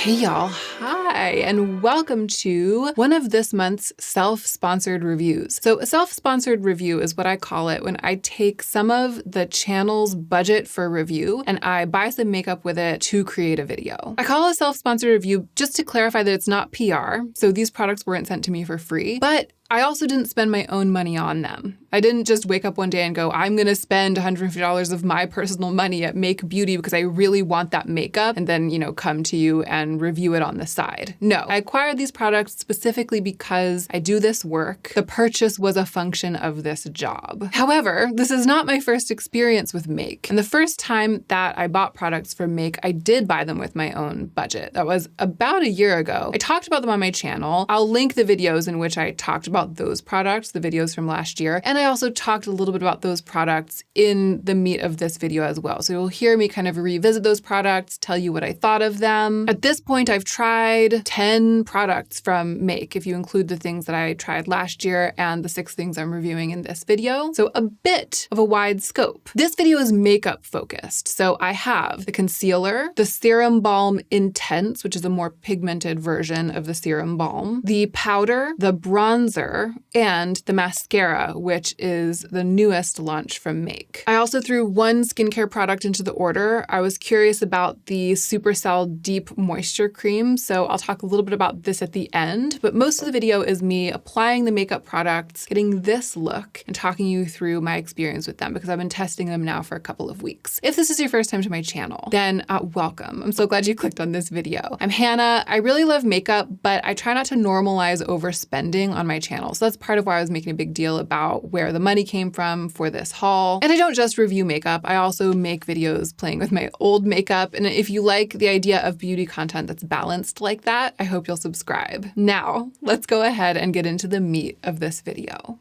Hey y'all, hi, and welcome to one of this month's self-sponsored reviews. So a self-sponsored review is what I call it when I take some of the channel's budget for review and I buy some makeup with it to create a video. I call it a self-sponsored review just to clarify that it's not PR, so these products weren't sent to me for free, but I also didn't spend my own money on them. I didn't just wake up one day and go, I'm gonna spend $150 of my personal money at Make Beauty because I really want that makeup and then, come to you and review it on the side. No, I acquired these products specifically because I do this work. The purchase was a function of this job. However, this is not my first experience with Make. And the first time that I bought products from Make, I did buy them with my own budget. That was about a year ago. I talked about them on my channel. I'll link the videos in which I talked about those products, the videos from last year. And I also talked a little bit about those products in the meat of this video as well. So you'll hear me kind of revisit those products, tell you what I thought of them. At this point, I've tried 10 products from Make, if you include the things that I tried last year and the 6 things I'm reviewing in this video. So a bit of a wide scope. This video is makeup focused. So I have the concealer, the Serum Balm Intense, which is a more pigmented version of the Serum Balm, the powder, the bronzer, and the mascara, which is the newest launch from Make. I also threw one skincare product into the order. I was curious about the Supercell Deep Moisture Cream, so I'll talk a little bit about this at the end, but most of the video is me applying the makeup products, getting this look, and talking you through my experience with them because I've been testing them now for a couple of weeks. If this is your first time to my channel, then welcome. I'm so glad you clicked on this video. I'm Hannah. I really love makeup, but I try not to normalize overspending on my channel. So that's part of why I was making a big deal about where the money came from for this haul. And I don't just review makeup, I also make videos playing with my old makeup. And if you like the idea of beauty content that's balanced like that, I hope you'll subscribe. Now, let's go ahead and get into the meat of this video.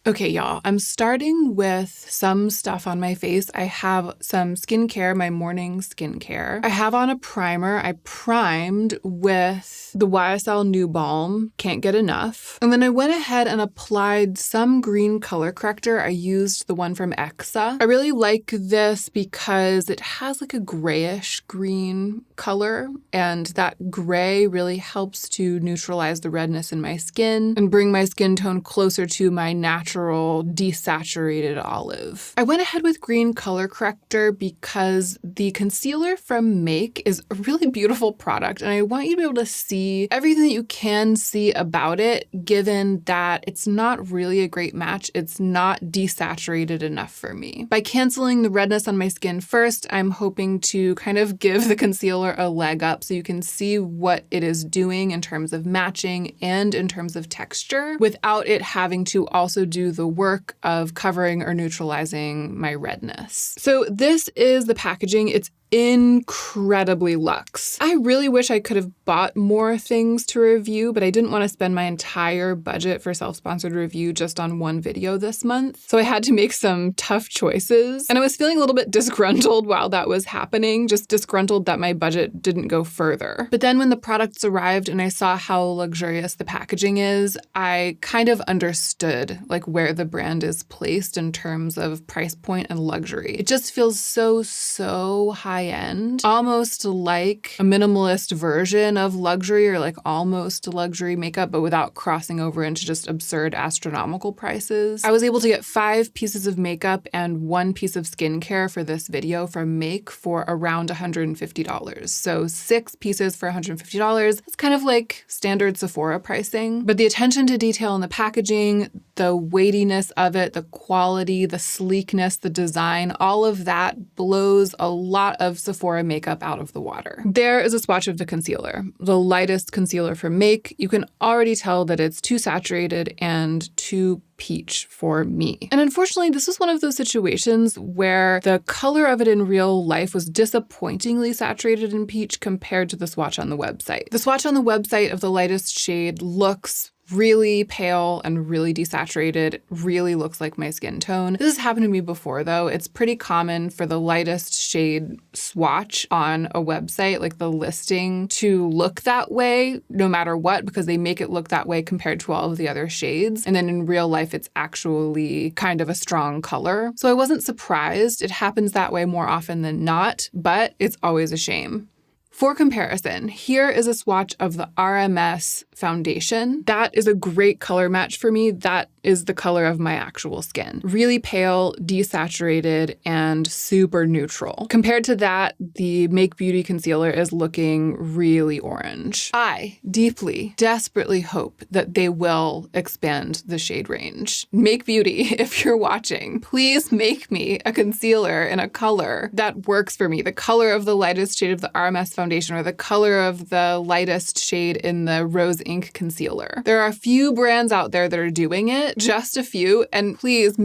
Okay, y'all, I'm starting with some stuff on my face. I have some skincare, my morning skincare. I have on a primer. I primed with the YSL New Balm, can't get enough. And then I went ahead and applied some green color corrector. I used the one from Exa. I really like this because it has like a grayish green color, and that gray really helps to neutralize the redness in my skin and bring my skin tone closer to my natural desaturated olive. I went ahead with green color corrector because the concealer from Make is a really beautiful product, and I want you to be able to see everything that you can see about it, given that it's not really a great match. It's not desaturated enough for me. By canceling the redness on my skin first, I'm hoping to kind of give the concealer a leg up so you can see what it is doing in terms of matching and in terms of texture without it having to also do the work of covering or neutralizing my redness. So this is the packaging. It's incredibly luxe. I really wish I could have bought more things to review, but I didn't want to spend my entire budget for self-sponsored review just on one video this month. So I had to make some tough choices. And I was feeling a little bit disgruntled while that was happening, just disgruntled that my budget didn't go further. But then when the products arrived and I saw how luxurious the packaging is, I kind of understood like where the brand is placed in terms of price point and luxury. It just feels so high end, almost like a minimalist version of luxury or like almost luxury makeup, but without crossing over into just absurd astronomical prices. I was able to get 5 pieces of makeup and 1 piece of skincare for this video from Make for around $150. So 6 pieces for $150. It's kind of like standard Sephora pricing, but the attention to detail in the packaging, the weightiness of it, the quality, the sleekness, the design, all of that blows a lot of Sephora makeup out of the water. There is a swatch of the concealer, the lightest concealer from Make. You can already tell that it's too saturated and too peach for me. And unfortunately, this was one of those situations where the color of it in real life was disappointingly saturated in peach compared to the swatch on the website. The swatch on the website of the lightest shade looks really pale and really desaturated, really looks like my skin tone. This has happened to me before though. It's pretty common for the lightest shade swatch on a website, like the listing, to look that way no matter what, because they make it look that way compared to all of the other shades. And then in real life, it's actually kind of a strong color. So I wasn't surprised. It happens that way more often than not, but it's always a shame. For comparison, here is a swatch of the RMS foundation. That is a great color match for me. That is the color of my actual skin. Really pale, desaturated, and super neutral. Compared to that, the Make Beauty concealer is looking really orange. I deeply, desperately hope that they will expand the shade range. Make Beauty, if you're watching, please make me a concealer in a color that works for me. The color of the lightest shade of the RMS foundation or the color of the lightest shade in the Rose Ink concealer. There are a few brands out there that are doing it, just a few, and please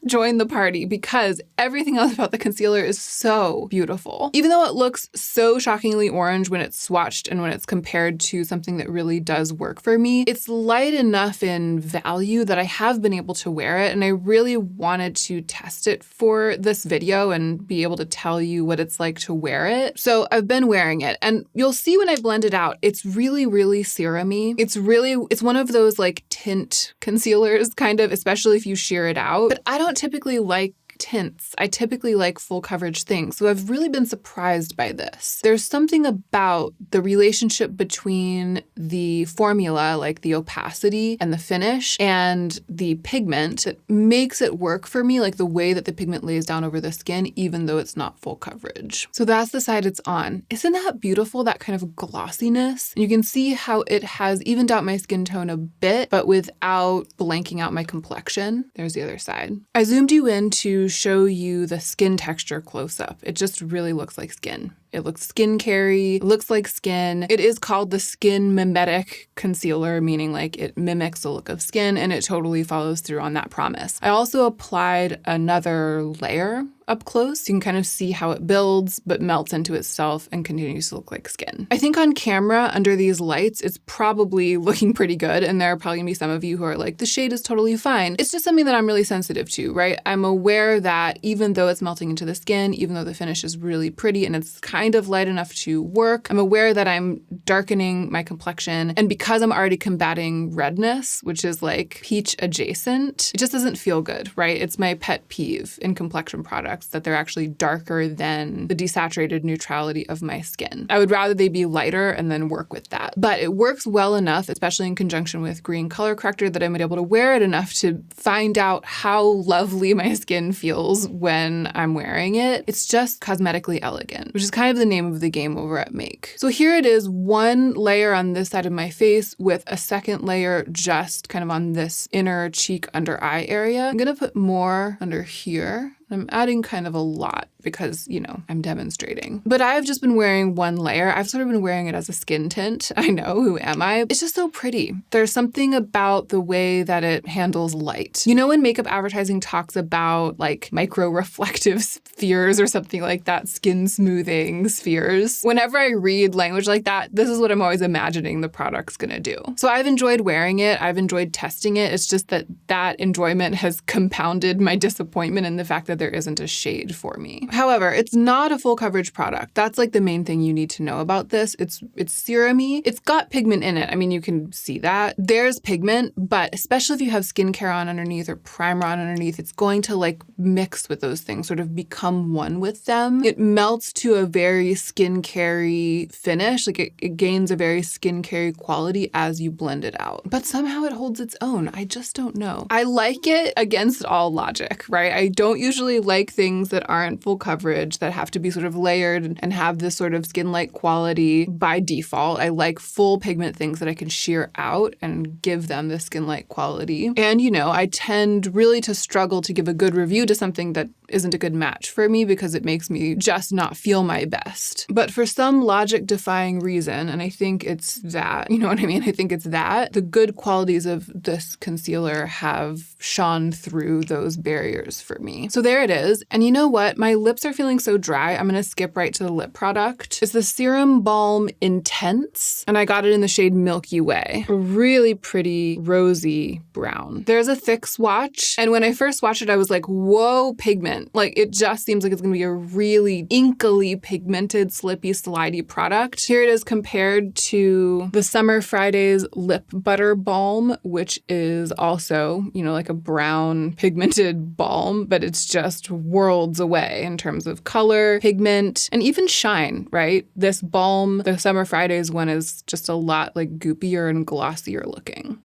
join the party because everything else about the concealer is so beautiful. Even though it looks so shockingly orange when it's swatched and when it's compared to something that really does work for me, it's light enough in value that I have been able to wear it, and I really wanted to test it for this video and be able to tell you what it's like to wear it. So I've been wearing it, and you'll see when I blend it out, it's really, really serum-y. It's one of those like tint concealers, kind of, especially if you sheer it out. But I don't typically like tints. I typically like full coverage things. So I've really been surprised by this. There's something about the relationship between the formula, like the opacity and the finish, and the pigment that makes it work for me, like the way that the pigment lays down over the skin, even though it's not full coverage. So that's the side it's on. Isn't that beautiful, that kind of glossiness? You can see how it has evened out my skin tone a bit, but without blanking out my complexion. There's the other side. I zoomed you in to show you the skin texture close up. It just really looks like skin. It looks skin-carry, looks like skin. It is called the Skin Mimetic Concealer, meaning like it mimics the look of skin, and it totally follows through on that promise. I also applied another layer up close. You can kind of see how it builds, but melts into itself and continues to look like skin. I think on camera, under these lights, it's probably looking pretty good, and there are probably gonna be some of you who are like, the shade is totally fine. It's just something that I'm really sensitive to, right? I'm aware that even though it's melting into the skin, even though the finish is really pretty and it's kind of light enough to work, I'm aware that I'm darkening my complexion, and because I'm already combating redness, which is like peach adjacent, it just doesn't feel good, right? It's my pet peeve in complexion products that they're actually darker than the desaturated neutrality of my skin. I would rather they be lighter and then work with that. But it works well enough, especially in conjunction with green color corrector, that I'm able to wear it enough to find out how lovely my skin feels when I'm wearing it. It's just cosmetically elegant, which is kind of the name of the game over at Make. So here it is, one layer on this side of my face with a second layer just kind of on this inner cheek under eye area. I'm gonna put more under here. I'm adding kind of a lot because, you know, I'm demonstrating. But I've just been wearing one layer. I've sort of been wearing it as a skin tint. I know, who am I? It's just so pretty. There's something about the way that it handles light. You know when makeup advertising talks about like micro-reflective spheres or something like that, skin smoothing spheres? Whenever I read language like that, this is what I'm always imagining the product's gonna do. So I've enjoyed wearing it. I've enjoyed testing it. It's just that that enjoyment has compounded my disappointment in the fact that there isn't a shade for me. However, it's not a full coverage product. That's like the main thing you need to know about this. It's serum-y. It's got pigment in it. I mean, you can see that. There's pigment, but especially if you have skincare on underneath or primer on underneath, it's going to like mix with those things, sort of become one with them. It melts to a very skincare-y finish. Like it gains a very skincare quality as you blend it out. But somehow it holds its own. I just don't know. I like it against all logic, right? I don't usually like things that aren't full coverage, that have to be sort of layered and have this sort of skin-like quality by default. I like full pigment things that I can sheer out and give them the skin-like quality. And, you know, I tend really to struggle to give a good review to something that isn't a good match for me because it makes me just not feel my best. But for some logic-defying reason, and I think it's that, you know what I mean? I think it's that the good qualities of this concealer have shone through those barriers for me. So there it is. And you know what? My lips are feeling so dry. I'm going to skip right to the lip product. It's the Serum Balm Intense, and I got it in the shade Milky Way. A really pretty rosy brown. There's a thick swatch, and when I first swatched it, I was like, whoa, pigment. Like, it just seems like it's going to be a really inkily pigmented, slippy, slidey product. Here it is compared to the Summer Fridays Lip Butter Balm, which is also, you know, like a brown pigmented balm, but it's just just worlds away in terms of color, pigment, and even shine, right? This Balm, the Summer Fridays one, is just a lot like goopier and glossier looking.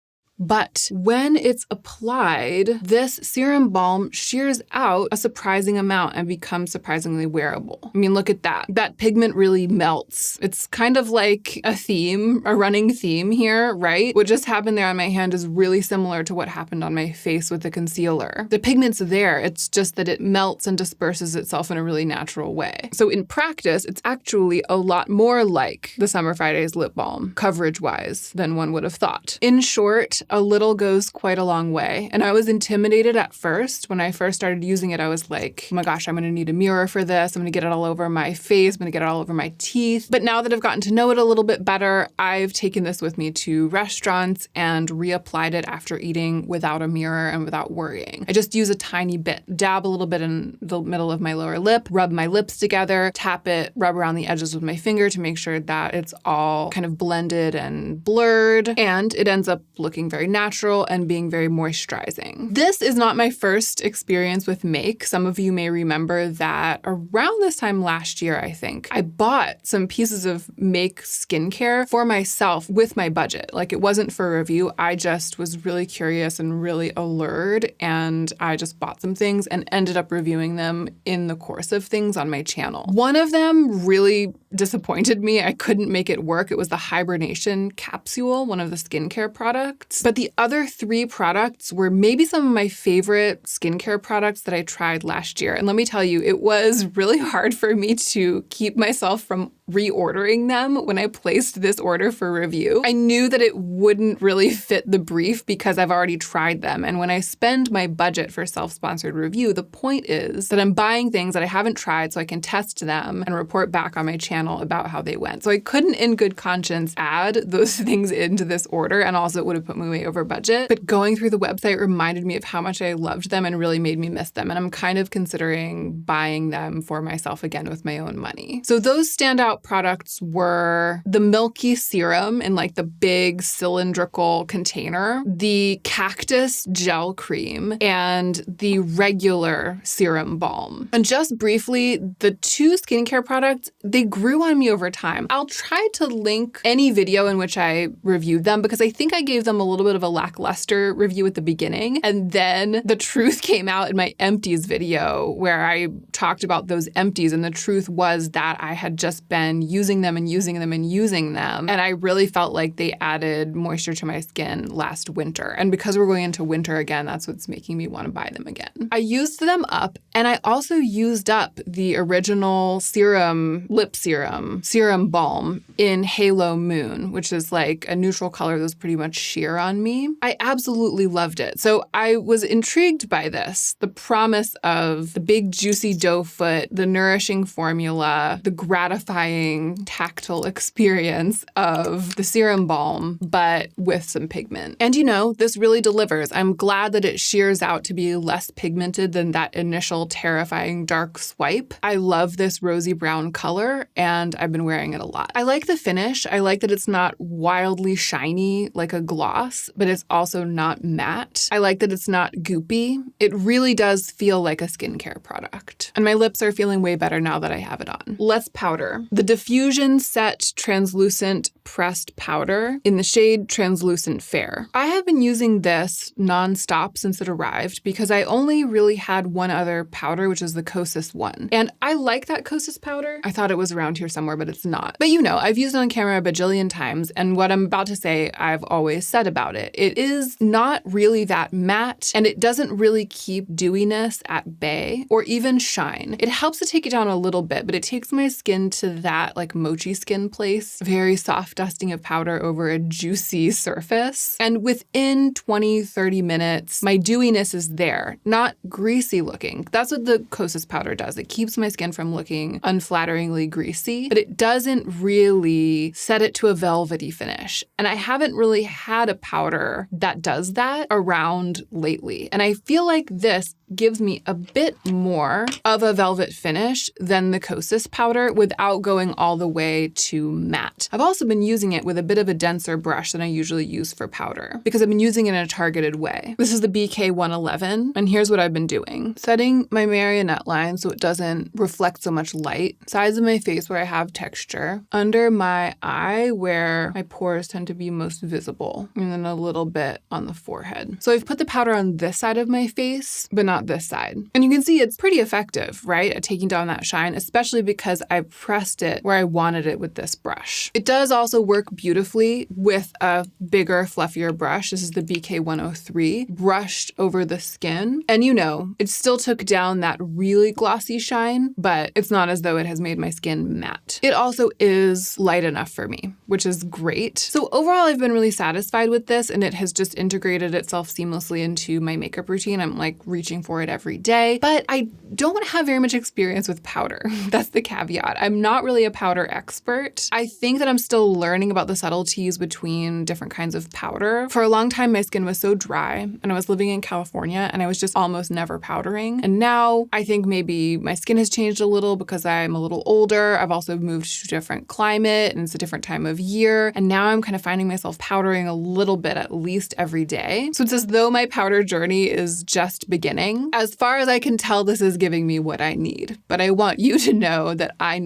But when it's applied, this serum balm shears out a surprising amount and becomes surprisingly wearable. I mean, look at that. That pigment really melts. It's kind of like a theme, a running theme here, right? What just happened there on my hand is really similar to what happened on my face with the concealer. The pigment's there, it's just that it melts and disperses itself in a really natural way. So in practice, it's actually a lot more like the Summer Fridays lip balm, coverage-wise, than one would have thought. In short, a little goes quite a long way. And I was intimidated at first. When I first started using it, I was like, oh my gosh, I'm going to need a mirror for this. I'm going to get it all over my face. I'm going to get it all over my teeth. But now that I've gotten to know it a little bit better, I've taken this with me to restaurants and reapplied it after eating without a mirror and without worrying. I just use a tiny bit, dab a little bit in the middle of my lower lip, rub my lips together, tap it, rub around the edges with my finger to make sure that it's all kind of blended and blurred. And it ends up looking very natural and being very moisturizing. This is not my first experience with make. Some of you may remember that around this time last year, I think, I bought some pieces of make skincare for myself with my budget. Like, it wasn't for review. I just was really curious and really allured, and I just bought some things and ended up reviewing them in the course of things on my channel. One of them really disappointed me. I couldn't make it work. It was the hibernation capsule, one of the skincare products. But the other three products were maybe some of my favorite skincare products that I tried last year. And let me tell you, it was really hard for me to keep myself from reordering them when I placed this order for review. I knew that it wouldn't really fit the brief because I've already tried them. And when I spend my budget for self-sponsored review, the point is that I'm buying things that I haven't tried so I can test them and report back on my channel about how they went. So I couldn't in good conscience add those things into this order, and also it would have put me way over budget. But going through the website reminded me of how much I loved them and really made me miss them. And I'm kind of considering buying them for myself again with my own money. So those standout products were the Milky Serum in like the big cylindrical container, the Cactus Gel Cream, and the regular Serum Balm. And just briefly, the two skincare products, they grew on me over time. I'll try to link any video in which I reviewed them because I think I gave them a little bit of a lackluster review at the beginning. And then the truth came out in my empties video where I talked about those empties, and the truth was that I had just been using them and using them and using them. And I really felt like they added moisture to my skin last winter. And because we're going into winter again, that's what's making me want to buy them again. I used them up, and I also used up the original lip serum balm in Halo Moon, which is like a neutral color that's pretty much sheer on me. I absolutely loved it. So I was intrigued by this, the promise of the big juicy doe foot, the nourishing formula, the gratifying tactile experience of the serum balm, but with some pigment. And you know, this really delivers. I'm glad that it shears out to be less pigmented than that initial terrifying dark swipe. I love this rosy brown color, and I've been wearing it a lot. I like the finish. I like that it's not wildly shiny like a gloss, but it's also not matte. I like that it's not goopy. It really does feel like a skincare product. And my lips are feeling way better now that I have it on. Let's powder. The Diffusion Set Translucent Pressed Powder in the shade Translucent Fair. I have been using this nonstop since it arrived because I only really had one other powder, which is the Kosas one. And I like that Kosas powder. I thought it was around here somewhere, but it's not. But you know, I've used it on camera a bajillion times, and what I'm about to say, I've always said about it. It is not really that matte, and it doesn't really keep dewiness at bay or even shine. It helps to take it down a little bit, but it takes my skin to that like mochi skin place, very soft dusting of powder over a juicy surface. And within 20-30 minutes, my dewiness is there, not greasy looking. That's what the Kosas powder does. It keeps my skin from looking unflatteringly greasy, but it doesn't really set it to a velvety finish. And I haven't really had a powder that does that around lately. And I feel like this gives me a bit more of a velvet finish than the Kosas powder without going all the way to matte. I've also been using it with a bit of a denser brush than I usually use for powder because I've been using it in a targeted way. This is the BK111, and here's what I've been doing. Setting my marionette line so it doesn't reflect so much light. Sides of my face where I have texture. Under my eye where my pores tend to be most visible. And then a little bit on the forehead. So I've put the powder on this side of my face, but not this side. And you can see it's pretty effective, right, at taking down that shine, especially because I pressed it where I wanted it with this brush. It does also work beautifully with a bigger, fluffier brush. This is the BK103, brushed over the skin. And you know, it still took down that really glossy shine, but it's not as though it has made my skin matte. It also is light enough for me, which is great. So overall, I've been really satisfied with this, and it has just integrated itself seamlessly into my makeup routine. I'm like reaching for it every day, but I don't have very much experience with powder. That's the caveat. I'm not really a powder expert. I think that I'm still learning about the subtleties between different kinds of powder. For a long time, my skin was so dry, and I was living in California, and I was just almost never powdering. And now I think maybe my skin has changed a little because I'm a little older. I've also moved to a different climate, and it's a different time of year. And now I'm kind of finding myself powdering a little bit at least every day. So it's as though my powder journey is just beginning. As far as I can tell, this is giving me what I need. But I want you to know that I'm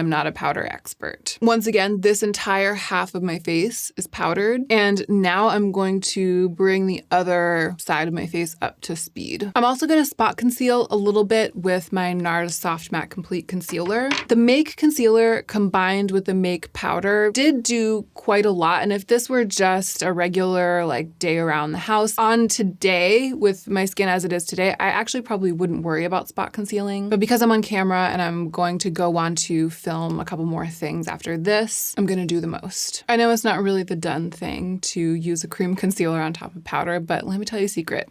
not a powder expert. Once again, this entire half of my face is powdered. And now I'm going to bring the other side of my face up to speed. I'm also going to spot conceal a little bit with my NARS Soft Matte Complete Concealer. The Make Concealer combined with the Make Powder did do quite a lot. And if this were just a regular like day around the house on today with my skin as it is today, I actually probably wouldn't worry about spot concealing. But because I'm on camera and I'm going to go on to film a couple more things after this, I'm going to do the most. I know it's not really the done thing to use a cream concealer on top of powder, but let me tell you a secret.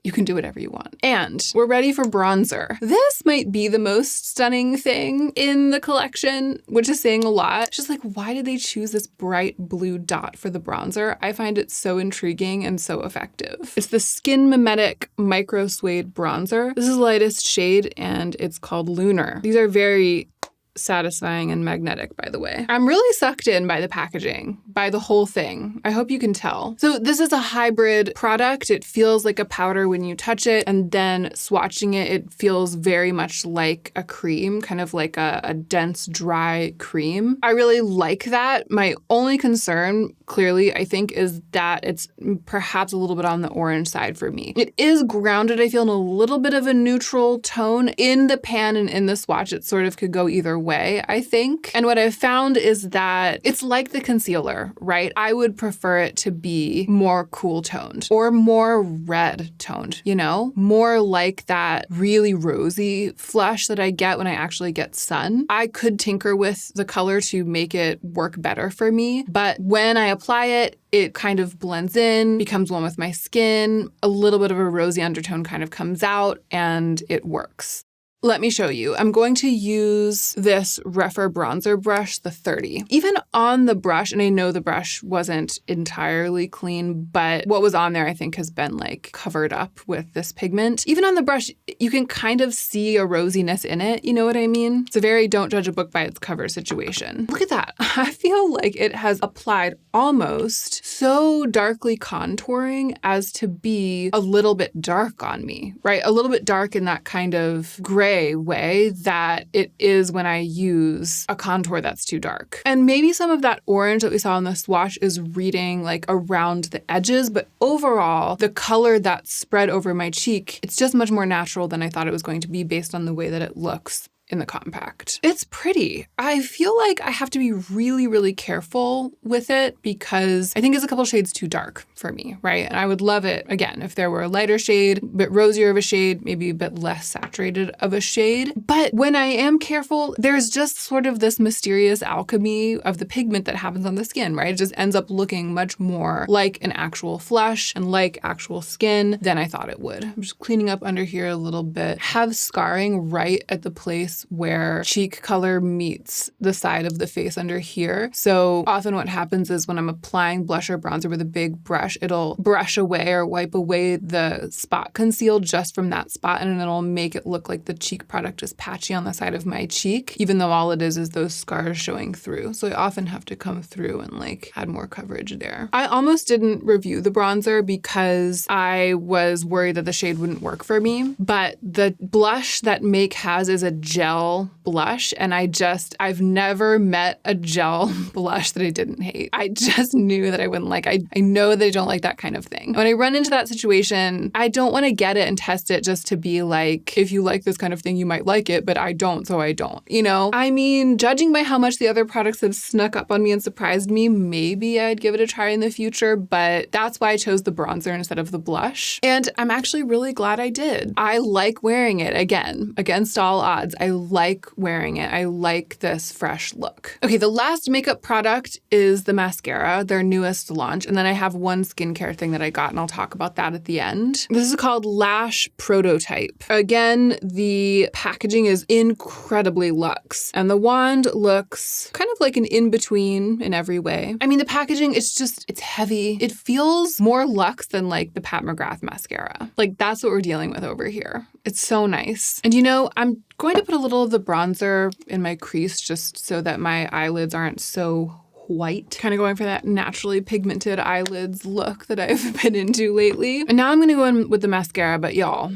You can do whatever you want. And we're ready for bronzer. This might be the most stunning thing in the collection, which is saying a lot. Just like, why did they choose this bright blue dot for the bronzer? I find it so intriguing and so effective. It's the Skin Mimetic Microsuede Bronzer. This is the lightest shade, and it's called Lunar. These are very satisfying and magnetic, by the way. I'm really sucked in by the packaging, by the whole thing. I hope you can tell. So this is a hybrid product. It feels like a powder when you touch it, and then swatching it, it feels very much like a cream, kind of like a dense, dry cream. I really like that. My only concern, clearly, I think, is that it's perhaps a little bit on the orange side for me. It is grounded, I feel, in a little bit of a neutral tone. In the pan and in the swatch, it sort of could go either way, I think. And what I've found is that it's like the concealer, right? I would prefer it to be more cool toned or more red toned, you know? More like that really rosy flush that I get when I actually get sun. I could tinker with the color to make it work better for me, but when I apply it, it kind of blends in, becomes one with my skin, a little bit of a rosy undertone kind of comes out, and it works. Let me show you. I'm going to use this Rephr bronzer brush, the 30. Even on the brush, and I know the brush wasn't entirely clean, but what was on there I think has been like covered up with this pigment. Even on the brush, you can kind of see a rosiness in it, you know what I mean? It's a very don't judge a book by its cover situation. Look at that. I feel like it has applied almost so darkly contouring as to be a little bit dark on me, right? A little bit dark in that kind of gray way that it is when I use a contour that's too dark. And maybe some of that orange that we saw in the swatch is reading like around the edges, but overall, the color that's spread over my cheek, it's just much more natural than I thought it was going to be based on the way that it looks in the compact. It's pretty. I feel like I have to be really, really careful with it because I think it's a couple shades too dark for me, right? And I would love it, again, if there were a lighter shade, a bit rosier of a shade, maybe a bit less saturated of a shade. But when I am careful, there's just sort of this mysterious alchemy of the pigment that happens on the skin, right? It just ends up looking much more like an actual flesh and like actual skin than I thought it would. I'm just cleaning up under here a little bit. Have scarring right at the place place where cheek color meets the side of the face under here. So often what happens is when I'm applying blush or bronzer with a big brush, it'll brush away or wipe away the spot conceal just from that spot, and it'll make it look like the cheek product is patchy on the side of my cheek, even though all it is those scars showing through. So I often have to come through and like add more coverage there. I almost didn't review the bronzer because I was worried that the shade wouldn't work for me, but the blush that Make has is a gel blush, and I've never met a gel blush that I didn't hate. I just knew that I wouldn't like. I know that I don't like that kind of thing. When I run into that situation, I don't want to get it and test it just to be like, if you like this kind of thing, you might like it, but I don't, so I don't. You know? I mean, judging by how much the other products have snuck up on me and surprised me, maybe I'd give it a try in the future, but that's why I chose the bronzer instead of the blush. And I'm actually really glad I did. I like wearing it again, against all odds. I like wearing it. I like this fresh look. Okay, the last makeup product is the mascara, their newest launch. And then I have one skincare thing that I got, and I'll talk about that at the end. This is called Lash Prototype. Again, the packaging is incredibly luxe, and the wand looks kind of like an in-between in every way. I mean, the packaging, it's heavy. It feels more luxe than like the Pat McGrath mascara. Like, that's what we're dealing with over here. It's so nice. And you know, I'm going to put a little of the bronzer in my crease just so that my eyelids aren't so white. Kind of going for that naturally pigmented eyelids look that I've been into lately. And now I'm going to go in with the mascara, but y'all,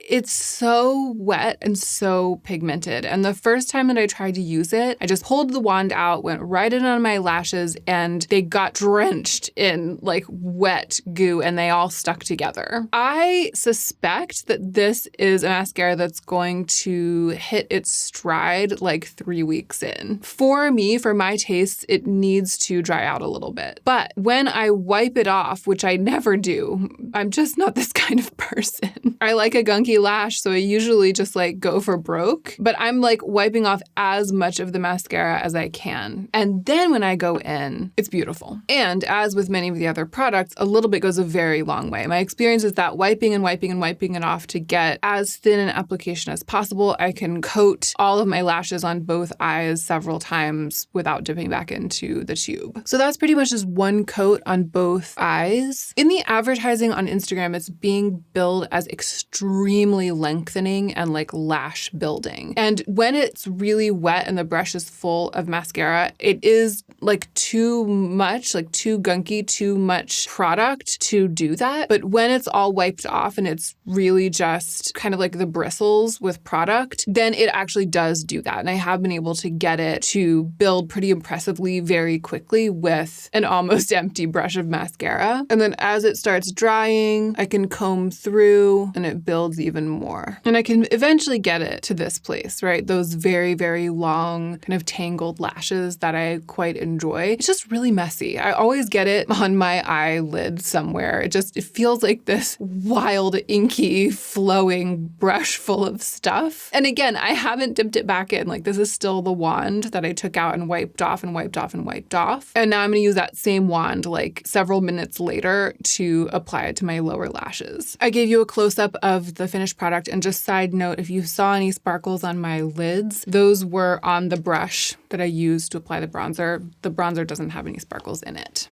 it's so wet and so pigmented. And the first time that I tried to use it, I just pulled the wand out, went right in on my lashes, and they got drenched in like wet goo, and they all stuck together. I suspect that this is a mascara that's going to hit its stride like 3 weeks in. For me, for my tastes, it needs to dry out a little bit. But when I wipe it off, which I never do, I'm just not this kind of person. I like a gunky lash, so I usually just like go for broke, but I'm like wiping off as much of the mascara as I can. And then when I go in, it's beautiful. And as with many of the other products, a little bit goes a very long way. My experience is that wiping it off to get as thin an application as possible. I can coat all of my lashes on both eyes several times without dipping back into the tube. So that's pretty much just one coat on both eyes. In the advertising on Instagram, it's being billed as extremely lengthening and like lash building. And when it's really wet and the brush is full of mascara, it is like too much, like too gunky, too much product to do that. But when it's all wiped off and it's really just kind of like the bristles with product, then it actually does do that. And I have been able to get it to build pretty impressively very quickly with an almost empty brush of mascara. And then as it starts drying, I can comb through and it builds even more. And I can eventually get it to this place, right? Those very, very long kind of tangled lashes that I quite enjoy. It's just really messy. I always get it on my eyelid somewhere. It feels like this wild, inky, flowing brush full of stuff. And again, I haven't dipped it back in. Like, this is still the wand that I took out and wiped off and wiped off and wiped off. And now I'm going to use that same wand like several minutes later to apply it to my lower lashes. I gave you a close-up of the finished product, and just side note, if you saw any sparkles on my lids, those were on the brush that I used to apply the bronzer. The bronzer doesn't have any sparkles in it.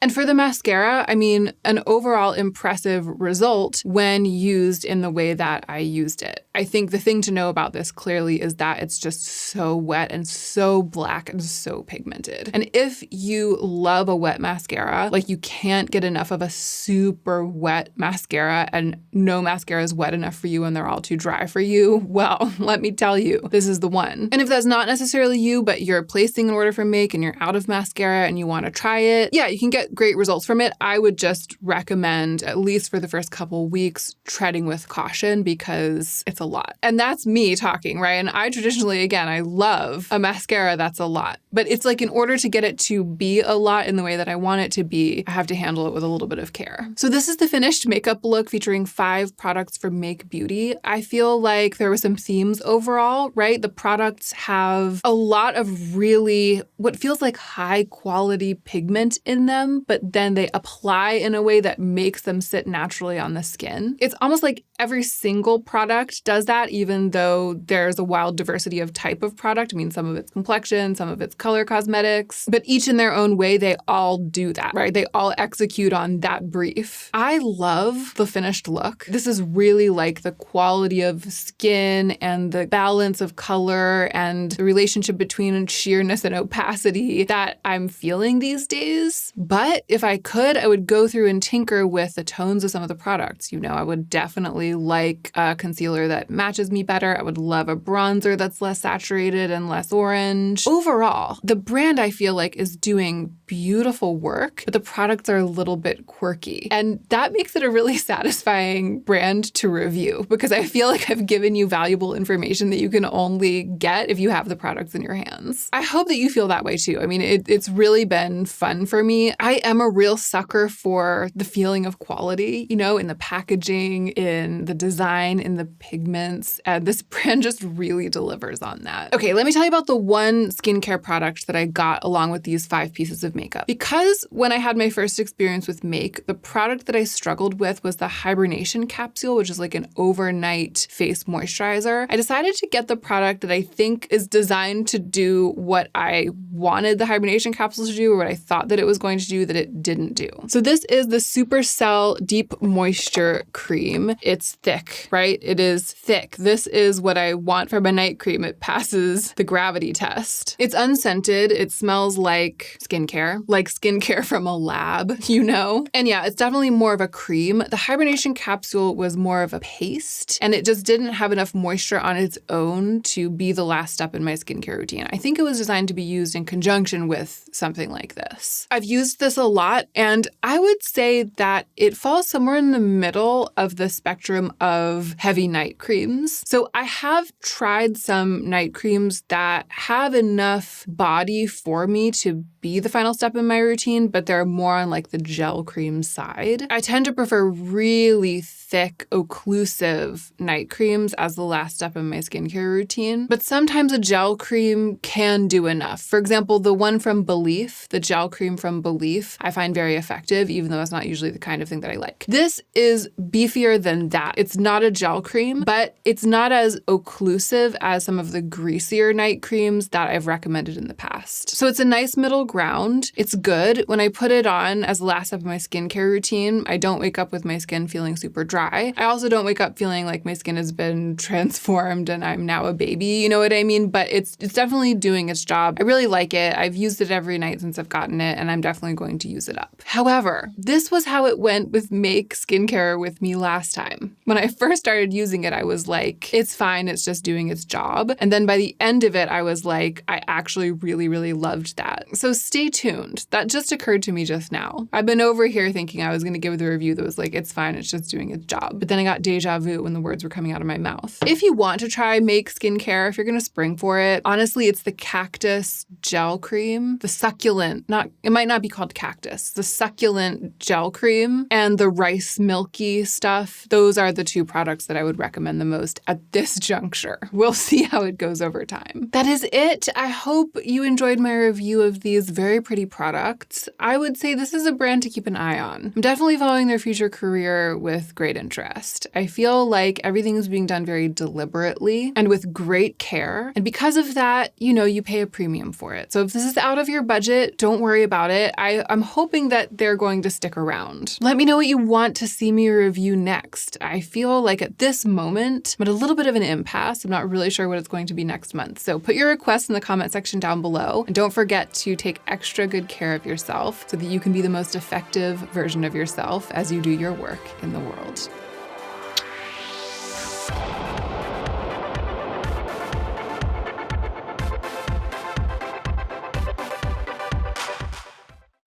And for the mascara, I mean, an overall impressive result when used in the way that I used it. I think the thing to know about this clearly is that it's just so wet and so black and so pigmented. And if you love a wet mascara, like you can't get enough of a super wet mascara and no mascara is wet enough for you and they're all too dry for you, well, let me tell you, this is the one. And if that's not necessarily you, but you're placing an order from Make and you're out of mascara and you want to try it, yeah, you can get great results from it. I would just recommend, at least for the first couple weeks, treading with caution because it's a lot. And that's me talking, right? And I traditionally, again, I love a mascara that's a lot. But it's like in order to get it to be a lot in the way that I want it to be, I have to handle it with a little bit of care. So this is the finished makeup look featuring 5 products from Make Beauty. I feel like there were some themes overall, right? The products have a lot of really what feels like high quality pigment in them. them, but then they apply in a way that makes them sit naturally on the skin. It's almost like every single product does that, even though there's a wild diversity of type of product. I mean, some of it's complexion, some of it's color cosmetics, but each in their own way, they all do that, right? They all execute on that brief. I love the finished look. This is really like the quality of skin and the balance of color and the relationship between sheerness and opacity that I'm feeling these days. But if I could, I would go through and tinker with the tones of some of the products. You know, I would definitely like a concealer that matches me better. I would love a bronzer that's less saturated and less orange. Overall, the brand I feel like is doing beautiful work, but the products are a little bit quirky. And that makes it a really satisfying brand to review because I feel like I've given you valuable information that you can only get if you have the products in your hands. I hope that you feel that way too. I mean, it's really been fun for me. I am a real sucker for the feeling of quality, you know, in the packaging, in the design, in the pigments, and this brand just really delivers on that. Okay, let me tell you about the one skincare product that I got along with these 5 pieces of makeup. Because when I had my first experience with make, the product that I struggled with was the hibernation capsule, which is like an overnight face moisturizer. I decided to get the product that I think is designed to do what I wanted the hibernation capsule to do, or what I thought that it was going to do that it didn't do. So this is the Supercell Deep Moisture Cream. It's thick, right? It is thick. This is what I want from a night cream. It passes the gravity test. It's unscented. It smells like skincare from a lab, you know? And yeah, it's definitely more of a cream. The hibernation capsule was more of a paste, and it just didn't have enough moisture on its own to be the last step in my skincare routine. I think it was designed to be used in conjunction with something like this. I've used this a lot, and I would say that it falls somewhere in the middle of the spectrum of heavy night creams. So I have tried some night creams that have enough body for me to be the final step in my routine, but they're more on like the gel cream side. I tend to prefer really thick, occlusive night creams as the last step in my skincare routine, but sometimes a gel cream can do enough. For example, the one from Belief, the gel cream from Belief, I find very effective, even though it's not usually the kind of thing that I like. This is beefier than that. It's not a gel cream, but it's not as occlusive as some of the greasier night creams that I've recommended in the past. So it's a nice middle ground. It's good. When I put it on as the last step of my skincare routine, I don't wake up with my skin feeling super dry. I also don't wake up feeling like my skin has been transformed and I'm now a baby, you know what I mean? But it's definitely doing its job. I really like it. I've used it every night since I've gotten it, and I'm definitely going to use it up. However, this was how it went with Make skincare with me last time. When I first started using it, I was like, it's fine, it's just doing its job. And then by the end of it, I was like, I actually really, really loved that. So stay tuned. That just occurred to me just now. I've been over here thinking I was going to give the review that was like, it's fine, it's just doing its job. But then I got deja vu when the words were coming out of my mouth. If you want to try Make skincare, if you're going to spring for it, honestly, it's the Cactus Gel Cream, the succulent, it might not be called Cactus, the succulent gel cream, and the rice milky stuff. Those are the 2 products that I would recommend the most at this juncture. We'll see how it goes over time. That is it. I hope you enjoyed my review of these very pretty products. I would say this is a brand to keep an eye on. I'm definitely following their future career with great interest. I feel like everything is being done very deliberately and with great care. And because of that, you know, you pay a premium for it. So if this is out of your budget, don't worry about it. I'm hoping that they're going to stick around. Let me know what you want to see me review next. I feel like at this moment, I'm at a little bit of an impasse. I'm not really sure what it's going to be next month. So put your requests in the comment section down below. And don't forget to take extra good care of yourself so that you can be the most effective version of yourself as you do your work in the world.